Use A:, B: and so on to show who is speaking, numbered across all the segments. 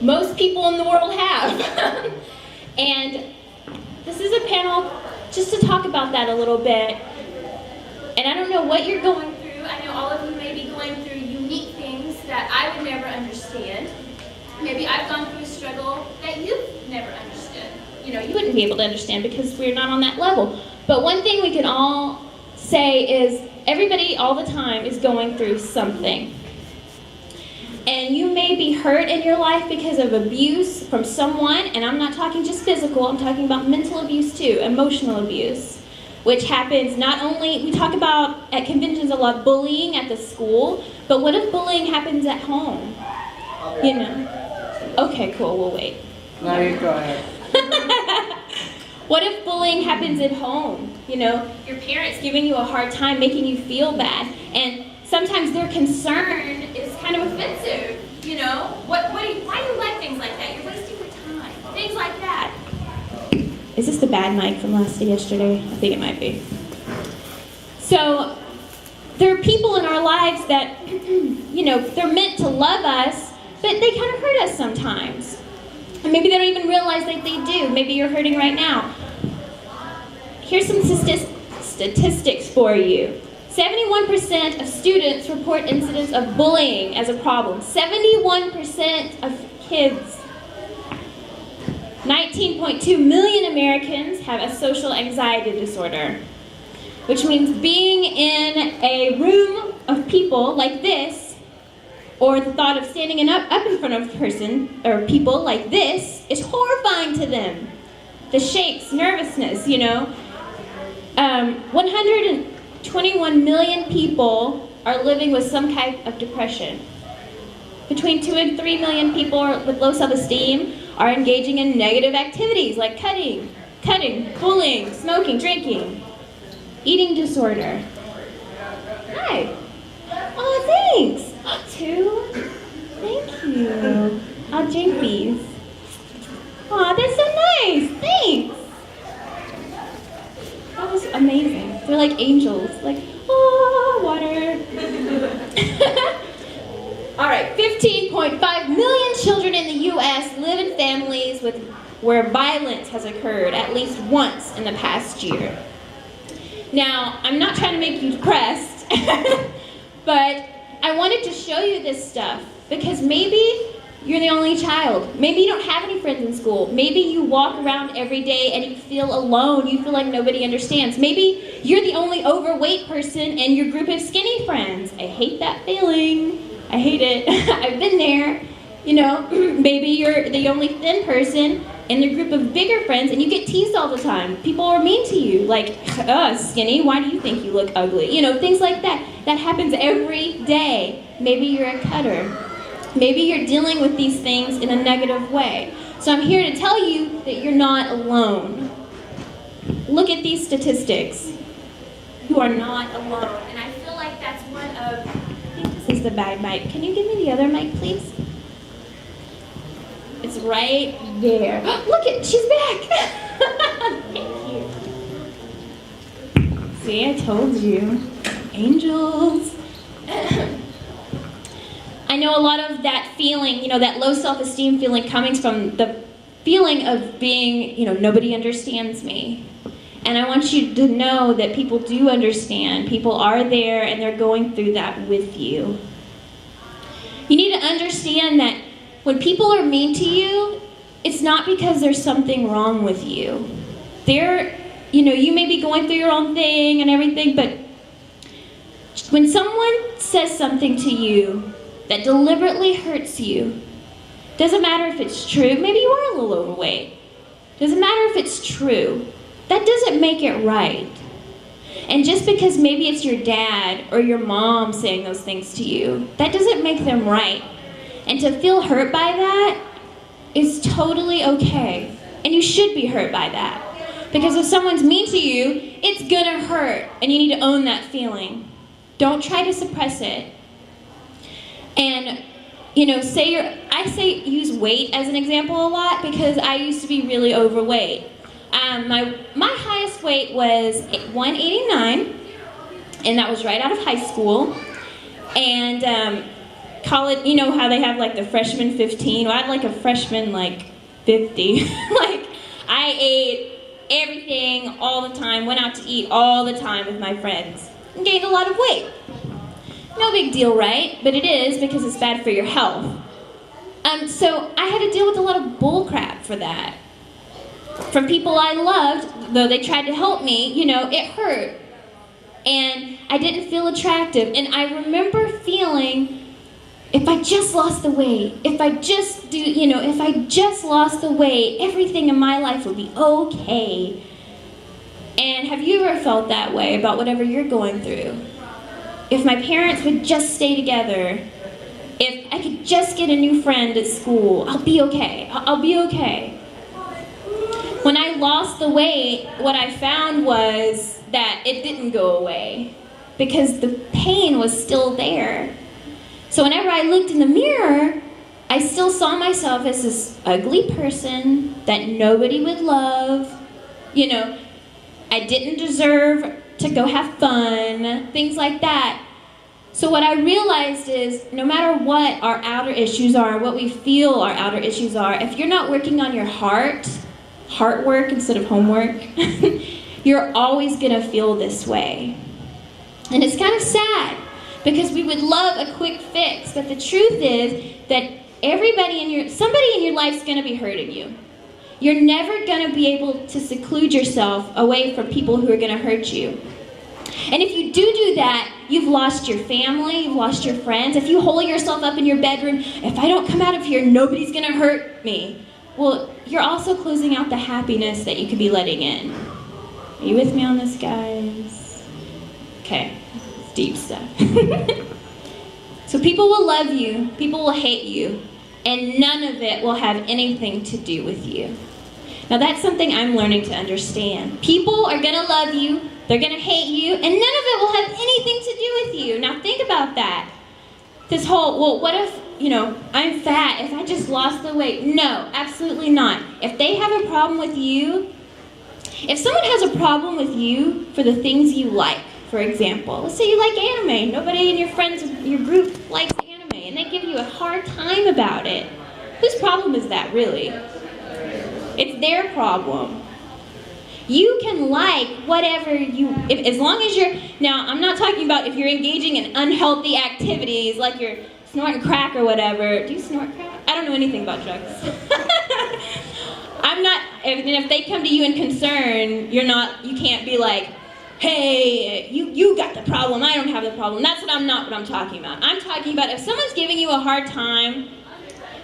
A: Most people in the world have. And this is a panel just to talk about that a little bit. And I don't know what you're going through. I know all of you may be going through unique things that I would never understand. Maybe I've gone through a struggle that you've never understood. You know, you wouldn't be able to understand because we're not on that level. But one thing we can all say is everybody all the time is going through something. And you may be hurt in your life because of abuse from someone, and I'm not talking just physical, I'm talking about mental abuse too, emotional abuse, which happens not only, we talk about at conventions a lot bullying at the school, but what if bullying happens at home? You know? Okay, cool, we'll wait.
B: No, you go ahead.
A: What if bullying happens at home? You know, your parents giving you a hard time, making you feel bad, and sometimes their concern is kind of offensive, you know? Why do you like things like that? You're wasting your time. Things like that. Is this the bad mic from yesterday? I think it might be. So, there are people in our lives that, you know, they're meant to love us, but they kind of hurt us sometimes. And maybe they don't even realize that they do. Maybe you're hurting right now. Here's some statistics for you. 71% of students report incidents of bullying as a problem. 71% of kids. 19.2 million Americans have a social anxiety disorder, which means being in a room of people like this, or the thought of standing up in front of a person or people like this is horrifying to them. The shakes, nervousness, you know. 121 million people are living with some type of depression. Between 2 and 3 million people with low self-esteem are engaging in negative activities like cutting, bullying, smoking, drinking, eating disorder. Hi. Oh, thanks. 2. Thank you. I'll drink these. Aw, that's so nice. Thanks. That was amazing. They're like angels. Like, oh, water. All right, 15.5 million children in the U.S. live in families where violence has occurred at least once in the past year. Now, I'm not trying to make you depressed, but I wanted to show you this stuff because maybe you're the only child. Maybe you don't have any friends in school. Maybe you walk around every day and you feel alone. You feel like nobody understands. Maybe you're the only overweight person in your group of skinny friends. I hate that feeling. I hate it. I've been there. You know, maybe you're the only thin person in your group of bigger friends and you get teased all the time. People are mean to you, like, skinny, why do you think you look ugly? You know, things like that. That happens every day. Maybe you're a cutter. Maybe you're dealing with these things in a negative way. So I'm here to tell you that you're not alone. Look at these statistics. You are not alone. And I feel like that's one of, I think this is the bad mic. Can you give me the other mic, please? It's right there. Look it, she's back. Thank you. See, I told you. Angels. I know a lot of that feeling, you know, that low self-esteem feeling coming from the feeling of being, you know, nobody understands me. And I want you to know that people do understand. People are there and they're going through that with you. You need to understand that when people are mean to you, it's not because there's something wrong with you. You know, you may be going through your own thing and everything, but when someone says something to you that deliberately hurts you, doesn't matter if it's true, maybe you are a little overweight, doesn't matter if it's true, that doesn't make it right. And just because maybe it's your dad or your mom saying those things to you, that doesn't make them right. And to feel hurt by that is totally okay. And you should be hurt by that. Because if someone's mean to you, it's gonna hurt. And you need to own that feeling. Don't try to suppress it. And, you know, I say use weight as an example a lot because I used to be really overweight. My highest weight was 189, and that was right out of high school. And college, you know how they have like the freshman 15? Well, I had like a freshman like 50. Like, I ate everything all the time, went out to eat all the time with my friends, and gained a lot of weight. No big deal, right? But it is, because it's bad for your health. So I had to deal with a lot of bull crap for that. From people I loved, though they tried to help me, you know, it hurt. And I didn't feel attractive. And I remember feeling, if I just lost the weight, if I just lost the weight, everything in my life would be okay. And have you ever felt that way about whatever you're going through? If my parents would just stay together, if I could just get a new friend at school, I'll be okay. I'll be okay. When I lost the weight, what I found was that it didn't go away because the pain was still there. So whenever I looked in the mirror, I still saw myself as this ugly person that nobody would love. You know, I didn't deserve to go have fun, things like that. So what I realized is, no matter what our outer issues are, what we feel our outer issues are, if you're not working on your heart work instead of homework, you're always gonna feel this way. And it's kind of sad, because we would love a quick fix, but the truth is that somebody in your life's gonna be hurting you. You're never gonna be able to seclude yourself away from people who are gonna hurt you. And if you do that, you've lost your family, you've lost your friends. If you hole yourself up in your bedroom, if I don't come out of here, nobody's gonna hurt me. Well, you're also closing out the happiness that you could be letting in. Are you with me on this, guys? Okay, it's deep stuff. So people will love you, people will hate you, and none of it will have anything to do with you. Now that's something I'm learning to understand. People are gonna love you, they're gonna hate you, and none of it will have anything to do with you. Now think about that. This whole, well, what if, I'm fat, if I just lost the weight? No, absolutely not. If they have a problem with you, if someone has a problem with you for the things you like, for example, let's say you like anime, nobody in your group likes anime, and they give you a hard time about it. Whose problem is that, really? It's their problem. You can like whatever as long as now I'm not talking about if you're engaging in unhealthy activities, like you're snorting crack or whatever. Do you snort crack? I don't know anything about drugs. If they come to you in concern, you can't be like, hey, you got the problem, I don't have the problem. That's what I'm talking about. I'm talking about if someone's giving you a hard time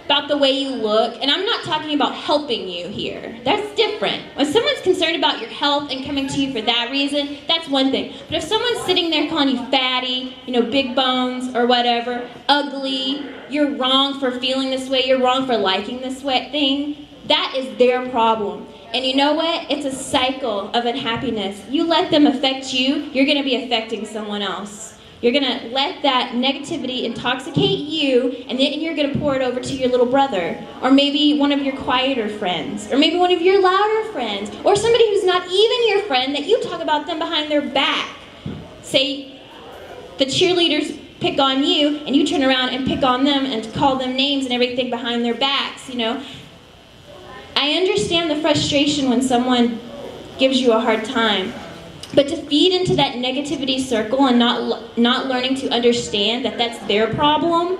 A: about the way you look, and I'm not talking about helping you here. That's different. When someone's concerned about your health and coming to you for that reason, that's one thing. But if someone's sitting there calling you fatty, big bones or whatever, ugly, you're wrong for feeling this way, you're wrong for liking this thing, that is their problem. And you know what? It's a cycle of unhappiness. You let them affect you, you're going to be affecting someone else. You're going to let that negativity intoxicate you, and then you're going to pour it over to your little brother, or maybe one of your quieter friends, or maybe one of your louder friends, or somebody who's not even your friend that you talk about them behind their back. Say the cheerleaders pick on you, and you turn around and pick on them and call them names and everything behind their backs, I understand the frustration when someone gives you a hard time. But to feed into that negativity circle and not learning to understand that that's their problem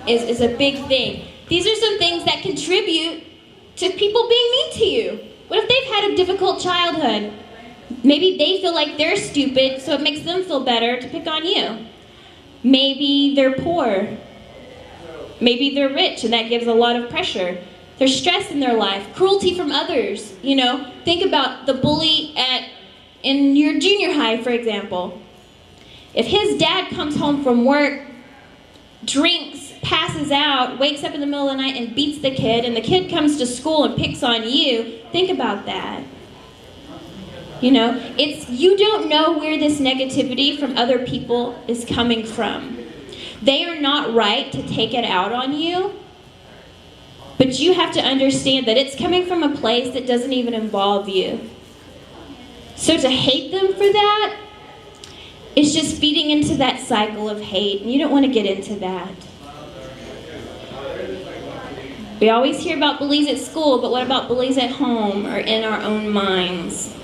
A: is a big thing. These are some things that contribute to people being mean to you. What if they've had a difficult childhood? Maybe they feel like they're stupid, so it makes them feel better to pick on you. Maybe they're poor. Maybe they're rich, and that gives a lot of pressure. There's stress in their life, cruelty from others. Think about the bully in your junior high, for example. If his dad comes home from work, drinks, passes out, wakes up in the middle of the night and beats the kid, and the kid comes to school and picks on you, think about that. You don't know where this negativity from other people is coming from. They are not right to take it out on you, but you have to understand that it's coming from a place that doesn't even involve you. So to hate them for that is just feeding into that cycle of hate, and you don't want to get into that. We always hear about bullies at school, but what about bullies at home or in our own minds?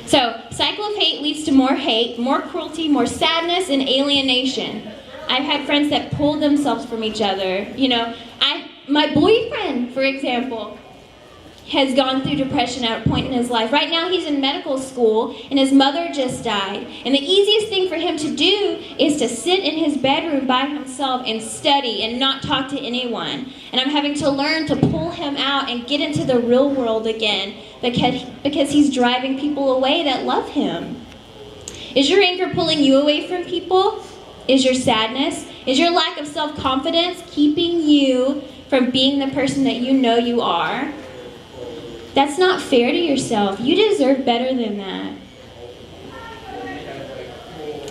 A: So, cycle of hate leads to more hate, more cruelty, more sadness, and alienation. I've had friends that pull themselves from each other. You know, my boyfriend, for example, has gone through depression at a point in his life. Right now he's in medical school and his mother just died. And the easiest thing for him to do is to sit in his bedroom by himself and study and not talk to anyone. And I'm having to learn to pull him out and get into the real world again because he's driving people away that love him. Is your anger pulling you away from people? Is your sadness? Is your lack of self-confidence keeping you from being the person that you know you are? That's not fair to yourself. You deserve better than that.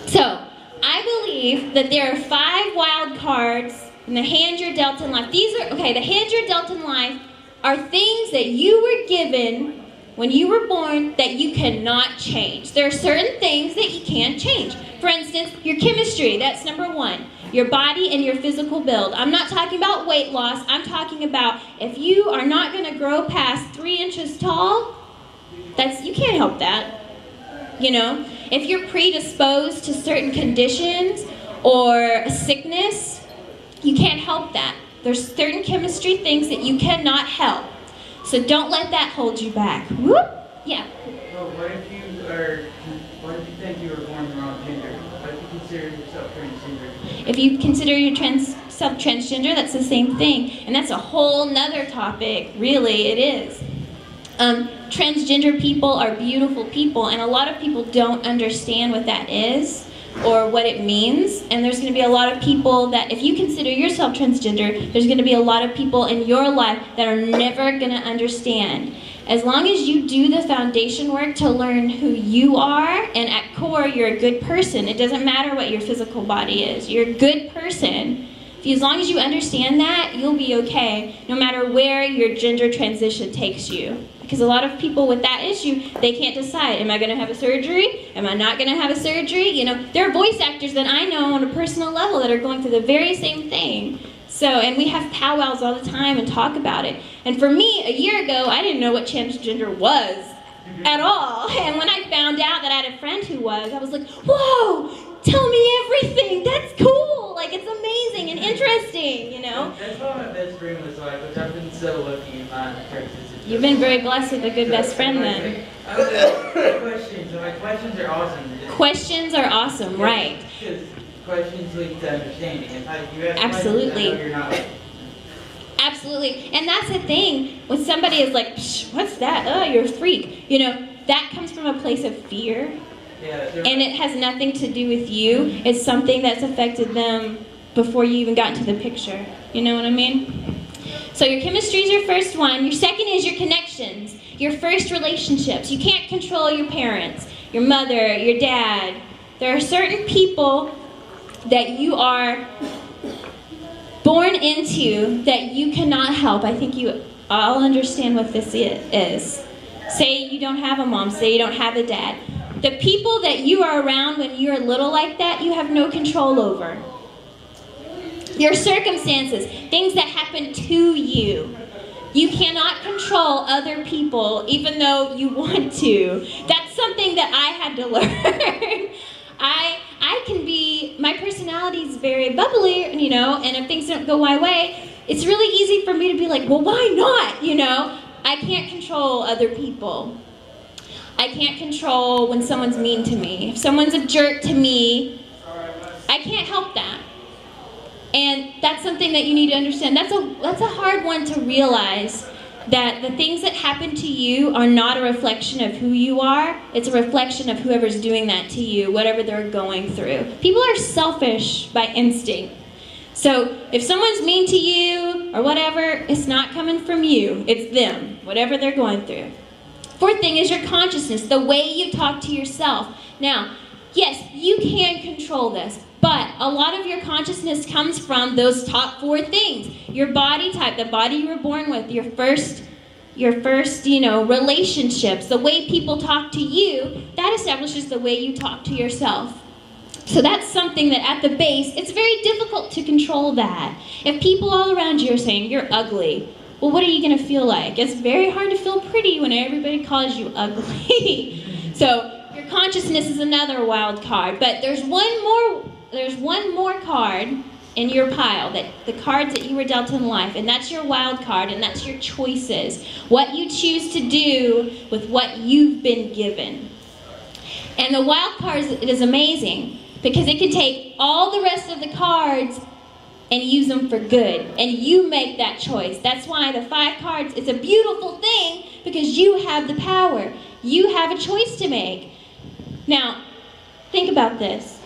A: So, I believe that there are 5 wild cards in the hand you're dealt in life. The hand you're dealt in life are things that you were given when you were born that you cannot change. There are certain things that you can't change. For instance, your chemistry, that's number 1. Your body and your physical build. I'm not talking about weight loss. I'm talking about if you are not going to grow past 3 inches tall, you can't help that. You know, if you're predisposed to certain conditions or a sickness, you can't help that. There's certain chemistry things that you cannot help. So don't let that hold you back. Whoop. Yeah.
B: Well, what if you think you were born the wrong gender? What if you consider yourself transgender?
A: If you consider yourself transgender, that's the same thing. And that's a whole nother topic. Really, it is. Transgender people are beautiful people, and a lot of people don't understand what that is or what it means. And there's going to be a lot of people that, if you consider yourself transgender, there's going to be a lot of people in your life that are never going to understand. As long as you do the foundation work to learn who you are, and at core, you're a good person. It doesn't matter what your physical body is. You're a good person. As long as you understand that, you'll be okay, no matter where your gender transition takes you. Because a lot of people with that issue, they can't decide, am I going to have a surgery? Am I not going to have a surgery? You know, there are voice actors that I know on a personal level that are going through the very same thing. So, and we have powwows all the time and talk about it. And for me, a year ago, I didn't know what transgender was at all. And when I found out that I had a friend who was, I was like, whoa, tell me everything. That's cool. Like, it's amazing and interesting, you know?
B: That's what my best friend was like, which I've been so lucky in my churches.
A: You've been very blessed with a good best friend then.
B: Questions are awesome.
A: Questions are awesome, right.
B: Because questions lead to understanding. If you ask
A: Absolutely.
B: questions, I know you're not.
A: Absolutely. And that's the thing. When somebody is like, what's that? Oh, you're a freak. You know, that comes from a place of fear.
B: Yeah,
A: and it has nothing to do with you. It's something that's affected them before you even got into the picture. You know what I mean? So your chemistry is your first one. Your second is your connections. Your first relationships. You can't control your parents, your mother, your dad. There are certain people that you are born into that you cannot help. I think you all understand what this is. Say you don't have a mom. Say you don't have a dad. The people that you are around when you're little like that, you have no control over. Your circumstances, things that happen to you. You cannot control other people even though you want to. That's something that I had to learn. I can be, my personality is very bubbly, you know, and if things don't go my way, it's really easy for me to be like, well, why not, you know? I can't control other people. I can't control when someone's mean to me. If someone's a jerk to me, I can't help that. And that's something that you need to understand. That's a hard one to realize, that the things that happen to you are not a reflection of who you are. It's a reflection of whoever's doing that to you, whatever they're going through. People are selfish by instinct. So if someone's mean to you or whatever, it's not coming from you. It's them, whatever they're going through. Fourth thing is your consciousness, the way you talk to yourself. Now, yes, you can control this, but a lot of your consciousness comes from those top 4 things. Your body type, the body you were born with, your first, relationships, the way people talk to you, that establishes the way you talk to yourself. So that's something that at the base, it's very difficult to control that. If people all around you are saying, you're ugly, well, what are you going to feel like? It's very hard to feel pretty when everybody calls you ugly. So your consciousness is another wild card. But there's one more card in your pile, that the cards that you were dealt in life, and that's your wild card, and that's your choices. What you choose to do with what you've been given. And the wild card, it is amazing, because it can take all the rest of the cards and use them for good. And you make that choice. That's why the 5 cards, it's a beautiful thing, because you have the power. You have a choice to make. Now, think about this.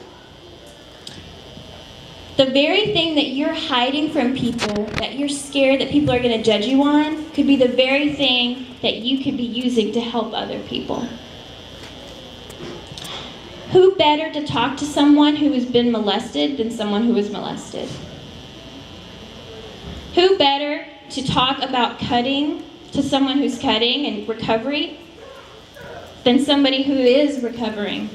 A: The very thing that you're hiding from people, that you're scared that people are going to judge you on, could be the very thing that you could be using to help other people. Who better to talk to someone who has been molested than someone who was molested? Who better to talk about cutting to someone who's cutting and recovery than somebody who is recovering?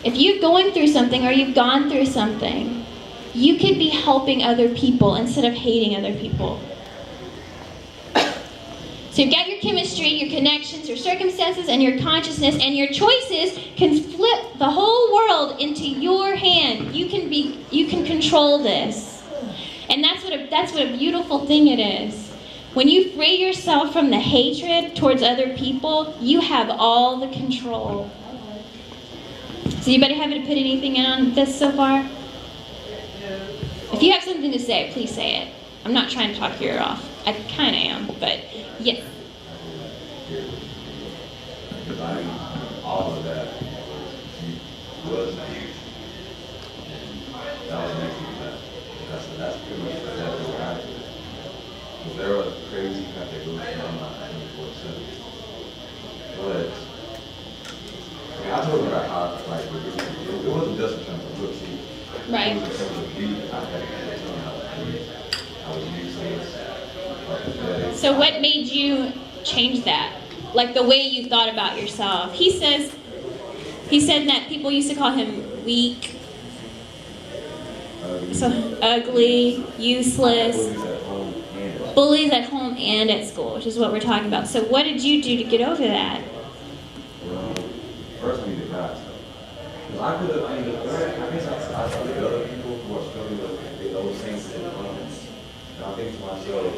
A: If you're going through something or you've gone through something, you could be helping other people instead of hating other people. So you've got your chemistry, your connections, your circumstances, and your consciousness, and your choices can flip the whole world into your hand. You can control this. And that's what a beautiful thing it is. When you free yourself from the hatred towards other people, you have all the control. Does anybody have to put anything on this so far? If you have something to say, please say it. I'm not trying to talk your ear off. I kind of am, but yes.
C: Because I mean, all of that was huge. And that was next to that. That's pretty much exactly what I did. Because there was crazy crap that goes on my 24/7. But I mean, I told her about how, like, it wasn't just in terms of looks.
A: Right.
C: It was in terms of beauty. I had to tell them I was useless.
A: So what made you change that? Like the way you thought about yourself. He said that people used to call him weak, so ugly, useless, bullies at home and at school, which is what we're talking about. So what did you do to get over that?
C: Well, first I needed God. Because I could have, I guess I saw the other people who are struggling with those same things. And I think to myself,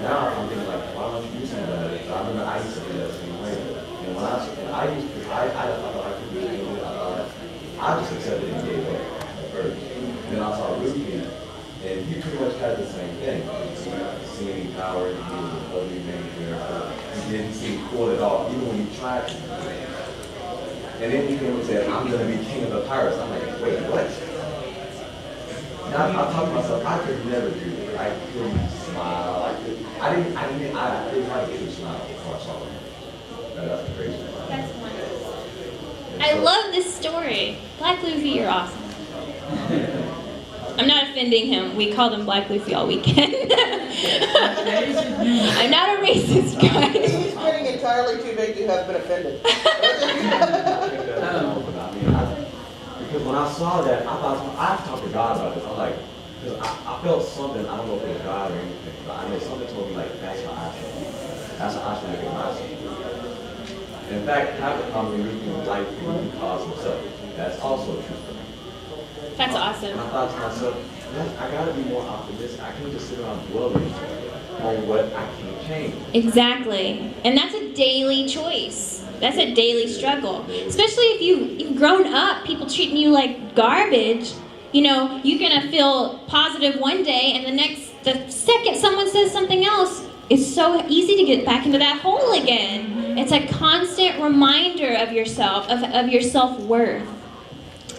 C: now I'm thinking like, why don't you do something about it? I remember I used to be that same way. And when I thought I could do it, I just accepted it and gave up at first. And then I saw Ruthie, and he pretty much had the same thing. Seeing power, he was an ugly man there. He didn't seem cool at all, even when he tried to. And then he came and said, I'm going to be king of the pirates. I'm like, wait, what? Now I thought to myself, I could never do it. I couldn't smile. I didn't have a smile before I saw him. That's the crazy part.
A: That's wonderful. I love this story. Black Luffy, you're awesome. I'm not offending him. We called him Black Luffy all weekend. I'm not a racist guy.
D: He's getting entirely too big to have been offended.
C: Because when I saw that, I thought, I have to talk to God about this. I'm like, because I felt something, I don't know if it was God or anything, but I know something told me, like, that's how I felt. That's how I should look at myself. In fact, half the common reason in life he calls himself. That's also true for me.
A: That's awesome.
C: And I thought to myself, I gotta be more optimistic. I can't just sit around dwelling on what I can't change.
A: Exactly. And that's a daily choice. That's a daily struggle. Especially if you've grown up, people treating you like garbage. You know, you're gonna feel positive one day, and the second someone says something else, it's so easy to get back into that hole again. It's a constant reminder of yourself, of your self-worth.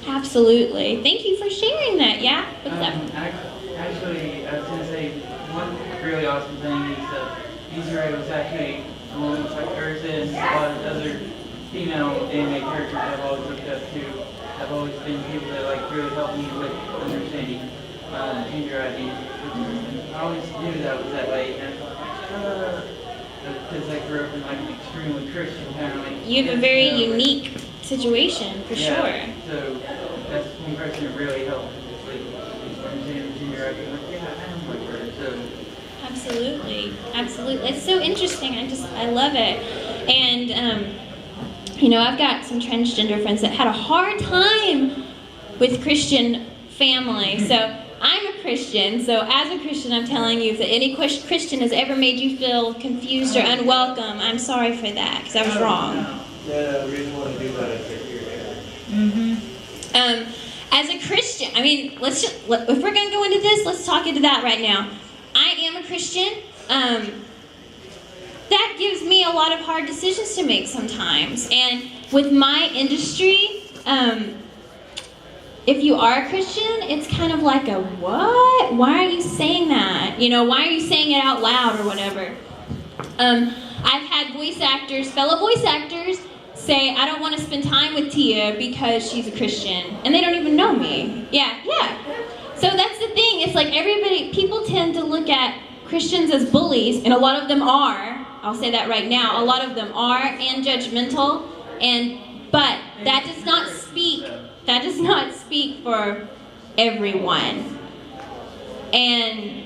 A: Absolutely. Thank you for sharing that. Yeah? What's up?
B: Actually, I was going to say, one really awesome thing is that Desiree was actually a woman's like person. A lot of other female anime characters I've always looked up to have always been people that like really helped me with understanding gender identity. I always knew that was that way. And because I grew up in like an extremely Christian kind of like.
A: You have a very unique situation, for sure.
B: So that's one person that really helped. Like, understanding the gender identity. Like, yeah, I am like her. So.
A: Absolutely, absolutely. It's so interesting. I love it. And I've got some transgender friends that had a hard time with Christian family. So I'm a Christian. So as a Christian, I'm telling you, if any Christian has ever made you feel confused or unwelcome, I'm sorry for that, because I was wrong.
E: No, we didn't want to do that at your
A: As a Christian, I mean, if we're going to go into this, let's talk into that right now. I am a Christian. That gives me a lot of hard decisions to make sometimes. And with my industry, if you are a Christian, it's kind of like a, what? Why are you saying that? Why are you saying it out loud or whatever? I've had fellow voice actors, say, I don't want to spend time with Tia because she's a Christian. And they don't even know me. Yeah. So that's the thing. It's like people tend to look at Christians as bullies, and a lot of them are. I'll say that right now. A lot of them are, and judgmental. But that does not speak for everyone. And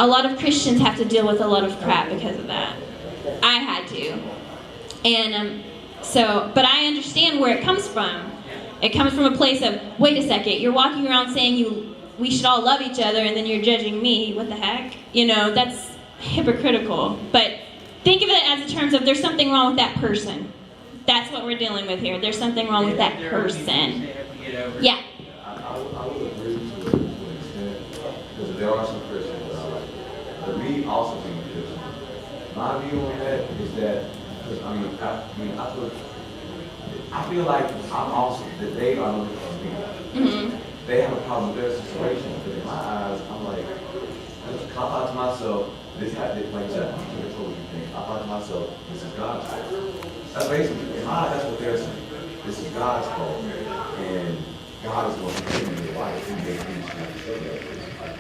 A: a lot of Christians have to deal with a lot of crap because of that. I had to. And but I understand where it comes from. It comes from a place of, wait a second, you're walking around saying we should all love each other, and then you're judging me. What the heck? That's hypocritical. But think of it as in terms of there's something wrong with that person. That's what we're dealing with here. There's something wrong with that person. Yeah.
C: I would agree to an extent, because there are some Christians that I like. But me also being a Christian, my view on that is that, because I feel like I'm also, that they are looking for me.
A: Mm-hmm.
C: They have a problem with their situation, but in my eyes, I'm like, I thought to myself, this had to play that. That's what you think. I thought to myself, this is God's fault. That's basically, in my eyes, that's what they're saying. This is God's fault, and God is going to give me the life and make me say that.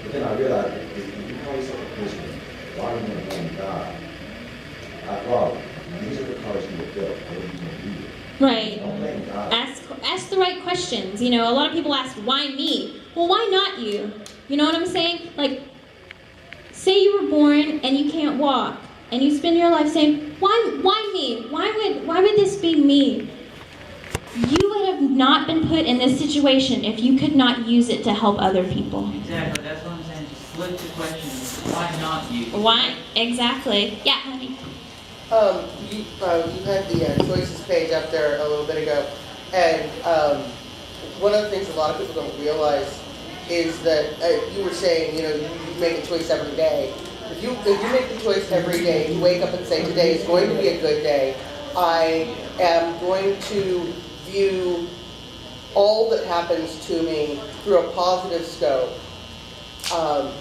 C: But then I realized, if you call yourself a Christian, why are you going to blame God? Well, these are the colors you will build. What are you going to do?
A: Right.
C: Don't blame God.
A: Ask the right questions. A lot of people ask, why me? Well, why not you? You know what I'm saying? Like, say you were born and you can't walk, and you spend your life saying, why me? Why would this be me? You would have not been put in this situation if you could not use it to help other people.
B: Exactly, that's what I'm saying. Just flip the question. Why not you?
A: Why? Exactly. Yeah, honey.
D: You had the choices page up there a little bit ago, and one of the things a lot of people don't realize is that you were saying, you make a choice every day. If you make the choice every day, you wake up and say, today is going to be a good day. I am going to view all that happens to me through a positive scope.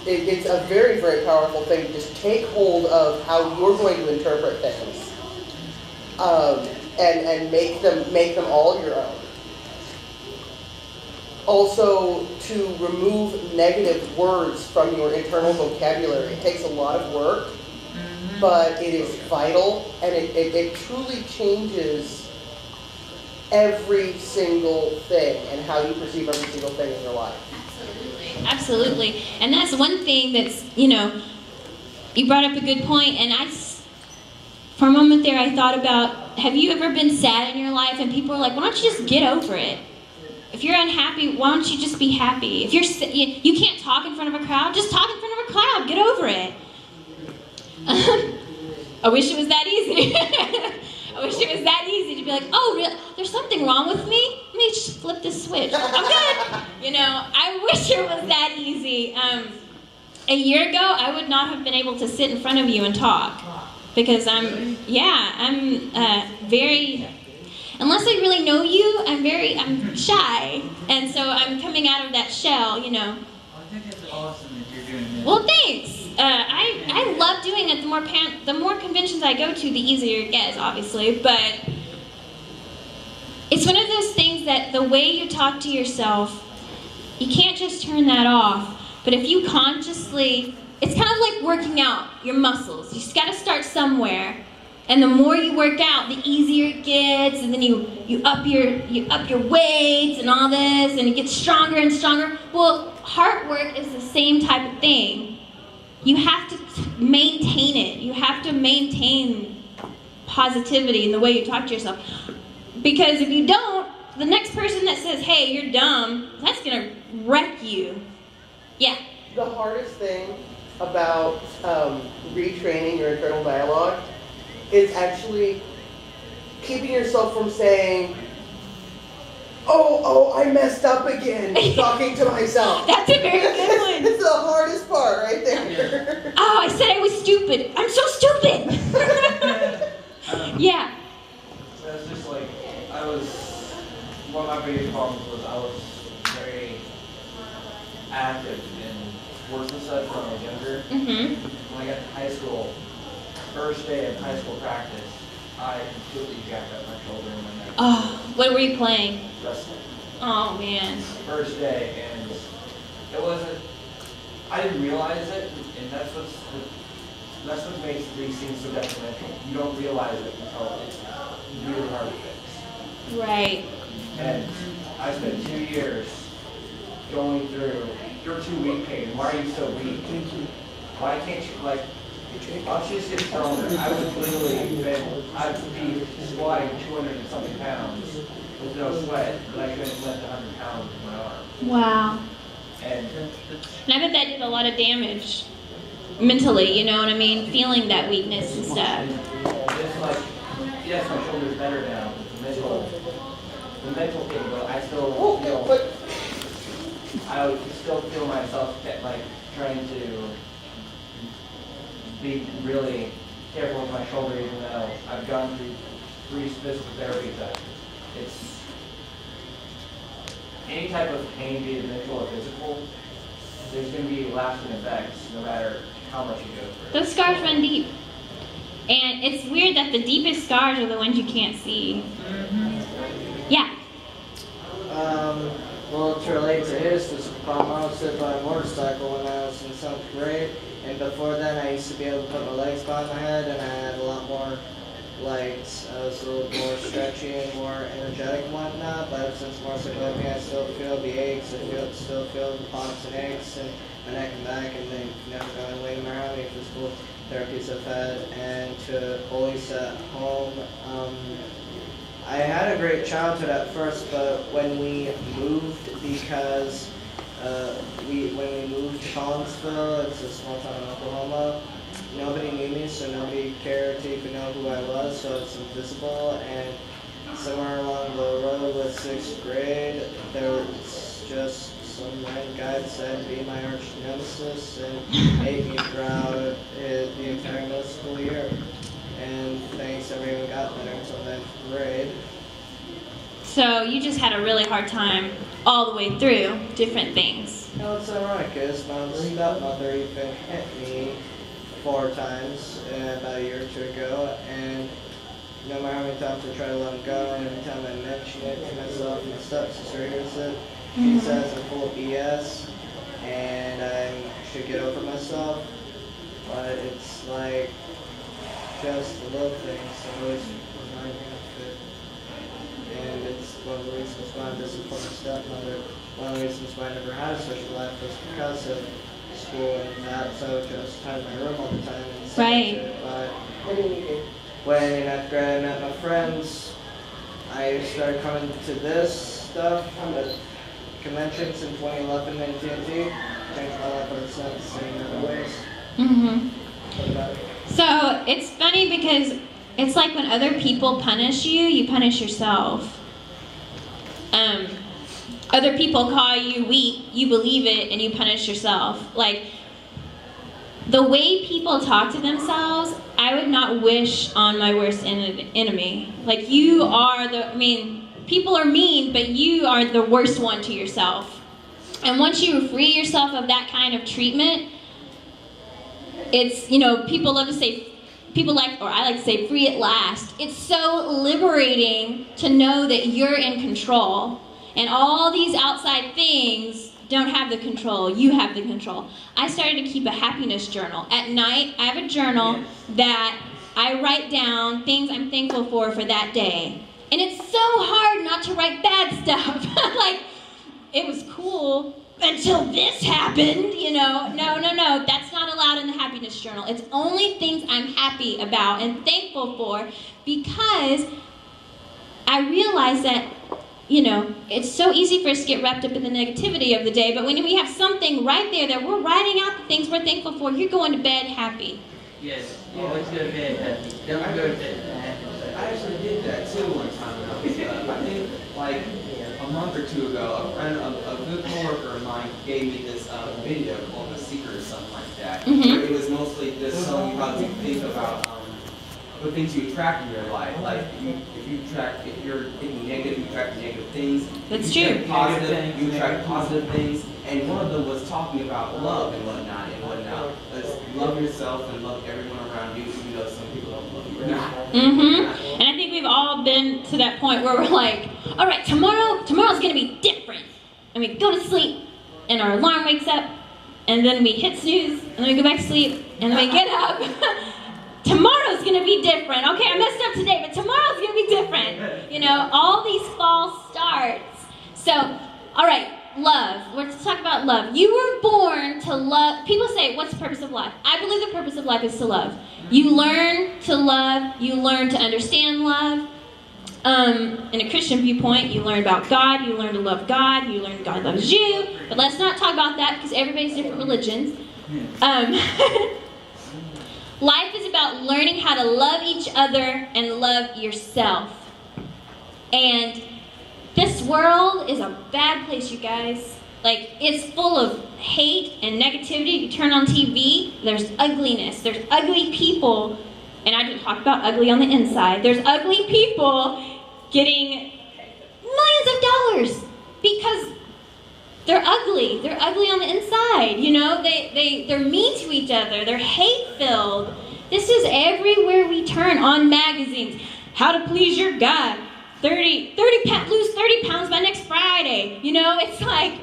D: It's a very, very powerful thing to just take hold of how you're going to interpret things, and make them all your own. Also, to remove negative words from your internal vocabulary. It takes a lot of work, but it is vital, and it truly changes every single thing and how you perceive every single thing in your life.
A: Absolutely. And that's one thing that's, you brought up a good point, and for a moment there I thought about, have you ever been sad in your life and people are like, why don't you just get over it? If you're unhappy, why don't you just be happy? If you can't talk in front of a crowd, just talk in front of a crowd, get over it. I wish it was that easy. I wish it was that easy to be like, oh, really? There's something wrong with me? Let me just flip this switch. I'm good. I wish it was that easy. A year ago, I would not have been able to sit in front of you and talk. Because I'm very, unless I really know you, I'm shy. And so I'm coming out of that shell,
B: I think that's awesome that you're doing this.
A: Well, thanks. I love doing it. The more conventions I go to, the easier it gets, obviously. But it's one of those things that the way you talk to yourself, you can't just turn that off. But if you consciously, it's kind of like working out your muscles. You just got to start somewhere. And the more you work out, the easier it gets, and then you up your weights and all this, and it gets stronger and stronger. Well, heart work is the same type of thing. You have to maintain it. You have to maintain positivity in the way you talk to yourself. Because if you don't, the next person that says, hey, you're dumb, that's gonna wreck you. Yeah.
D: The hardest thing about retraining your internal dialogue is actually keeping yourself from saying, oh, I messed up again, talking to myself.
A: That's a very good one.
D: It's the hardest part right there.
A: Oh, I said I was stupid. I'm so stupid. Yeah.
F: So it's just like, one of my biggest problems was I was very active in sports and such when I was younger.
A: Mm-hmm.
F: When I got to high school, first day of high school practice, I completely jacked up my shoulder and my neck.
A: Oh, what were you playing?
F: Wrestling.
A: Oh, man.
F: First day, and it wasn't, I didn't realize it, and that's what makes these things so detrimental. You don't realize it until it's really hard to fix.
A: Right.
F: And I spent 2 years going through, you're too weak, Peyton. Why are you so weak? Why can't you, like, I'll just get thrown there. I would literally, I'd be squatting 200 and something pounds with no sweat, but I couldn't lift 100 pounds with my arm.
A: Wow.
F: And
A: And I bet that did a lot of damage mentally, you know what I mean? Feeling that weakness and stuff.
F: it's like, yes, my shoulder's better now, but the mental thing, but I still feel myself like trying to be really careful with my shoulder, even though I've gone through 3 physical therapy sessions. It's any type of pain, be it mental or physical, there's going to be lasting effects no matter how much you go through.
A: Those scars run deep. And it's weird that the deepest scars are the ones you can't see. Yeah.
G: Well, to relate to his physical problem, I was hit by a motorcycle when I was in 7th grade, and before then I used to be able to put my legs behind my head, and I had a lot more legs. I was a little more stretchy and more energetic and whatnot, but ever since the motorcycle hit me, I still feel the aches, still feel the pops and aches, and my neck and back, and they never gone away no matter how many physical therapies I've had. And to police at home, I had a great childhood at first, but when we moved, because when we moved to Collinsville, it's a small town in Oklahoma, nobody knew me, so nobody cared to even know who I was, so it's invisible. And somewhere along the road with 6th grade, there was just some random guy decided to be my arch nemesis and made me throughout the entire middle school year. And things never even got better until 9th grade.
A: So you just had a really hard time all the way through different things.
G: You know what's ironic is my stepmother even hit me 4 times about a year or 2 ago, and no matter how many times I try to let him go, and every time I mention it to myself, my stepsister hears it, she says I'm full of BS, and I should get over myself, but it's like just the little things that always remind me of it. And it's one of the reasons why I'm disappointed stepmother. One of the reasons why I never had a social life was because of school and that, so just had in my room all the time. And
A: Right.
G: But when in 9th grade I met my friends, I started coming to this stuff, the conventions in 2011 in TNT. Changed my life ever since in other ways.
A: Mm-hmm.
G: What about it?
A: So it's funny because it's like when other people punish you, you punish yourself. Other people call you weak, you believe it, and you punish yourself. Like, the way people talk to themselves, I would not wish on my worst enemy. Like, you are people are mean, but you are the worst one to yourself. And once you free yourself of that kind of treatment, it's, people love to say, I like to say, free at last. It's so liberating to know that you're in control. And all these outside things don't have the control. You have the control. I started to keep a happiness journal. At night, I have a journal that I write down things I'm thankful for that day. And it's so hard not to write bad stuff. Like, it was cool until this happened, you know. No, that's not allowed in the happiness journal. It's only things I'm happy about and thankful for, because I realize that, you know, it's so easy for us to get wrapped up in the negativity of the day, but when we have something right there that we're writing out the things we're thankful for, you're going to bed happy.
B: Yes, always go to bed happy. Don't go to bed happy.
C: I actually did that too one time when I was, I think like a month or two ago, a good coworker of mine gave me this video called The Secret or something like that. Where it was mostly just showing you how to think about the things you attract in your life. Like if you're thinking negative, you attract negative things.
A: That's
C: If you
A: true.
C: think positive, you attract positive things. And one of them was talking about love and whatnot. Let's love yourself and love everyone around you, even though some people don't love you or not.
A: And I think we've all been to that point where we're like, all right, tomorrow's gonna be different. And we go to sleep, and our alarm wakes up, and then we hit snooze, and then we go back to sleep, and then we get up. Tomorrow's gonna be different. Okay, I messed up today, but tomorrow's gonna be different. You know, all these false starts. So, all right. Love. Let's talk about love. You were born to love. People say, what's the purpose of life? I believe the purpose of life is to love. You learn to love. You learn to understand love. In a Christian viewpoint, you learn about God. You learn to love God. You learn God loves you. But let's not talk about that, because everybody's different religions. Life is about learning how to love each other and love yourself. And this world is a bad place, you guys. Like, it's full of hate and negativity. You turn on TV, there's ugliness. There's ugly people, and I just talk about ugly on the inside. There's ugly people getting millions of dollars because they're ugly. They're ugly on the inside, you know? They're mean to each other. They're hate-filled. This is everywhere we turn, on magazines. How to please your God. Lose 30 pounds by next Friday. You know, it's like,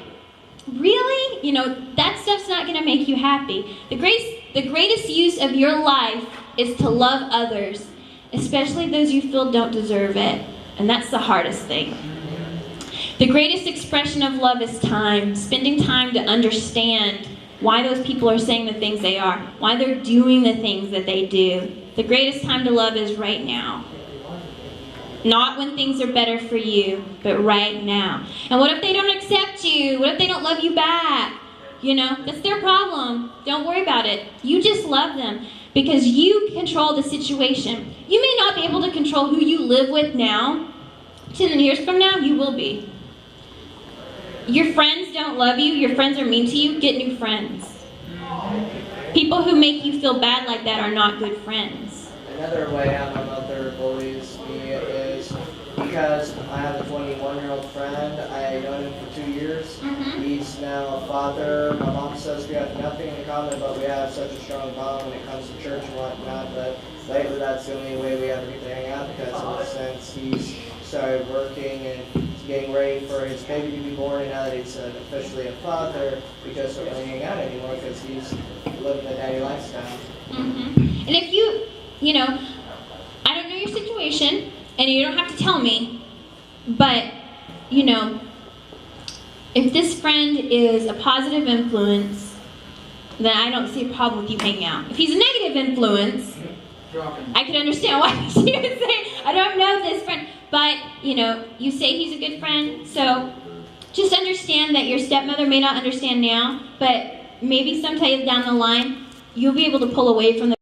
A: really? You know, that stuff's not going to make you happy. The greatest use of your life is to love others, especially those you feel don't deserve it. And that's the hardest thing. The greatest expression of love is time. Spending time to understand why those people are saying the things they are, why they're doing the things that they do. The greatest time to love is right now. Not when things are better for you, but right now. And what if they don't accept you? What if they don't love you back? You know, that's their problem. Don't worry about it. You just love them, because you control the situation. You may not be able to control who you live with now. 10 years from now, you will be. Your friends don't love you. Your friends are mean to you. Get new friends. People who make you feel bad like that are not good friends.
G: Another way how my mother bullies me is because I have a 21-year-old friend. I know him for 2 years. He's now a father. My mom says we have nothing in common, but we have such a strong bond when it comes to church and whatnot. But lately, that's the only way we ever get to hang out, because since he's started working and getting ready for his baby to be born, and now that he's officially a father, we just don't really hang out anymore because he's living the daddy lifestyle.
A: And if you know, I don't know your situation, and you don't have to tell me, but, you know, if this friend is a positive influence, then I don't see a problem with you hanging out. If he's a negative influence, I can understand why she would say, I don't know this friend, but, you know, you say he's a good friend, so just understand that your stepmother may not understand now, but maybe sometime down the line, you'll be able to pull away from the